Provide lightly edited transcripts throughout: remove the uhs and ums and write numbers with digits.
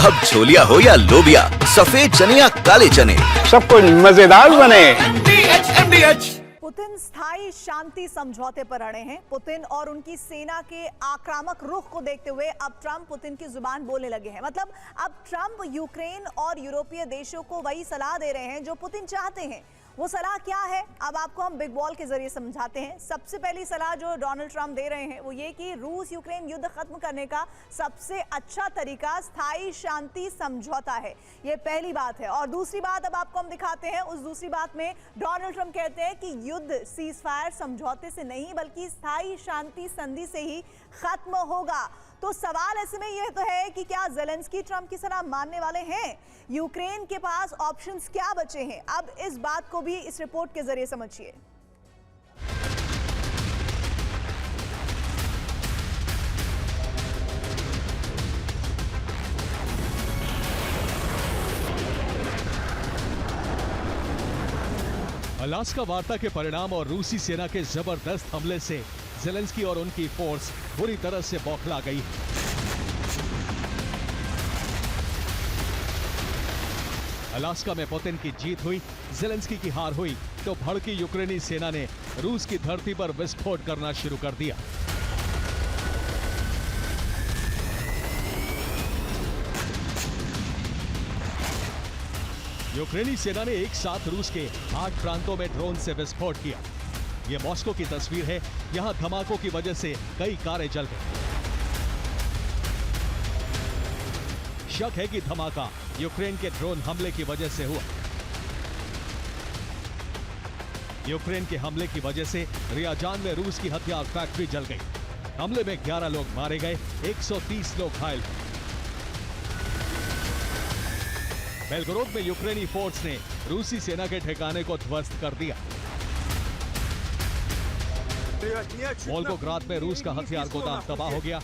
अब छोलिया हो या लोबिया, सफेद चने या काले चने, सब कुछ मजेदार बने। पुतिन स्थायी शांति समझौते पर अड़े हैं। पुतिन और उनकी सेना के आक्रामक रुख को देखते हुए अब ट्रंप पुतिन की जुबान बोलने लगे हैं। मतलब अब ट्रंप यूक्रेन और यूरोपीय देशों को वही सलाह दे रहे हैं जो पुतिन चाहते हैं। वो सलाह क्या है, अब आपको हम बिग बॉल के जरिए समझाते हैं। सबसे पहली सलाह जो डोनाल्ड ट्रंप दे रहे हैं वो ये कि रूस यूक्रेन युद्ध खत्म करने का सबसे अच्छा तरीका स्थायी शांति समझौता है। ये पहली बात है। और दूसरी बात अब आपको हम दिखाते हैं। उस दूसरी बात में डोनाल्ड ट्रंप कहते हैं कि युद्ध सीज फायर समझौते से नहीं बल्कि स्थायी शांति संधि से ही खत्म होगा। तो सवाल ऐसे में यह तो है कि क्या ज़ेलेंस्की ट्रंप की सलाह मानने वाले हैं? यूक्रेन के पास ऑप्शंस क्या बचे हैं? अब इस बात को भी इस रिपोर्ट के जरिए समझिए। अलास्का वार्ता के परिणाम और रूसी सेना के जबरदस्त हमले से ज़ेलेंस्की और उनकी फोर्स बुरी तरह से बौखला गई। अलास्का में पुतिन की जीत हुई, ज़ेलेंस्की की हार हुई तो भड़की यूक्रेनी सेना ने रूस की धरती पर विस्फोट करना शुरू कर दिया। यूक्रेनी सेना ने एक साथ रूस के 8 प्रांतों में ड्रोन से विस्फोट किया। यह मॉस्को की तस्वीर है। यहां धमाकों की वजह से कई कारें जल गई। शक है कि धमाका यूक्रेन के ड्रोन हमले की वजह से हुआ। यूक्रेन के हमले की वजह से रियाजान में रूस की हथियार फैक्ट्री जल गई। हमले में 11 लोग मारे गए, 130 लोग घायल हुए। बेलगोरोद में यूक्रेनी फोर्स ने रूसी सेना के ठिकाने को ध्वस्त कर दिया। वोल्गोग्राद में रूस का हथियार गोदाम तबाह हो गया।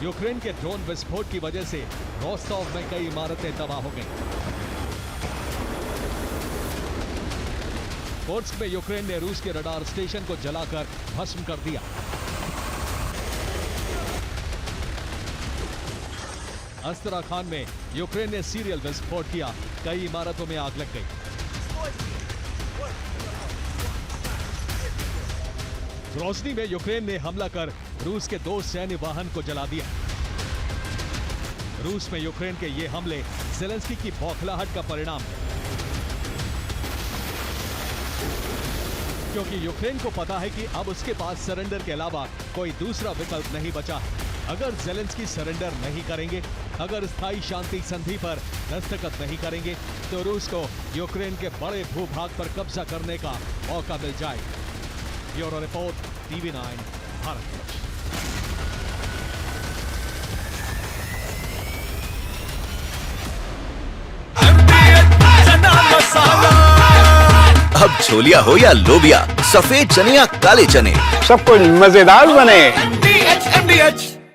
यूक्रेन के ड्रोन विस्फोट की वजह से रोस्टोव में कई इमारतें तबाह हो गईं। कोर्स्क में यूक्रेन ने रूस के रडार स्टेशन को जलाकर भस्म कर दिया। अस्त्राखान में यूक्रेन ने सीरियल विस्फोट किया, कई इमारतों में आग लग गई। ग्रोजनी में यूक्रेन ने हमला कर रूस के 2 सैन्य वाहन को जला दिया। रूस में यूक्रेन के ये हमले ज़ेलेंस्की की बौखलाहट का परिणाम है, क्योंकि यूक्रेन को पता है कि अब उसके पास सरेंडर के अलावा कोई दूसरा विकल्प नहीं बचा है। अगर ज़ेलेंस्की सरेंडर नहीं करेंगे, अगर स्थायी शांति संधि पर दस्तखत नहीं करेंगे तो रूस को यूक्रेन के बड़े भूभाग पर कब्जा करने का मौका मिल जाएगा। Bureau report, TV9 Bharat. अब छोलिया हो या लोबिया, सफेद चने या काले चने, सब कुछ मजेदार बने।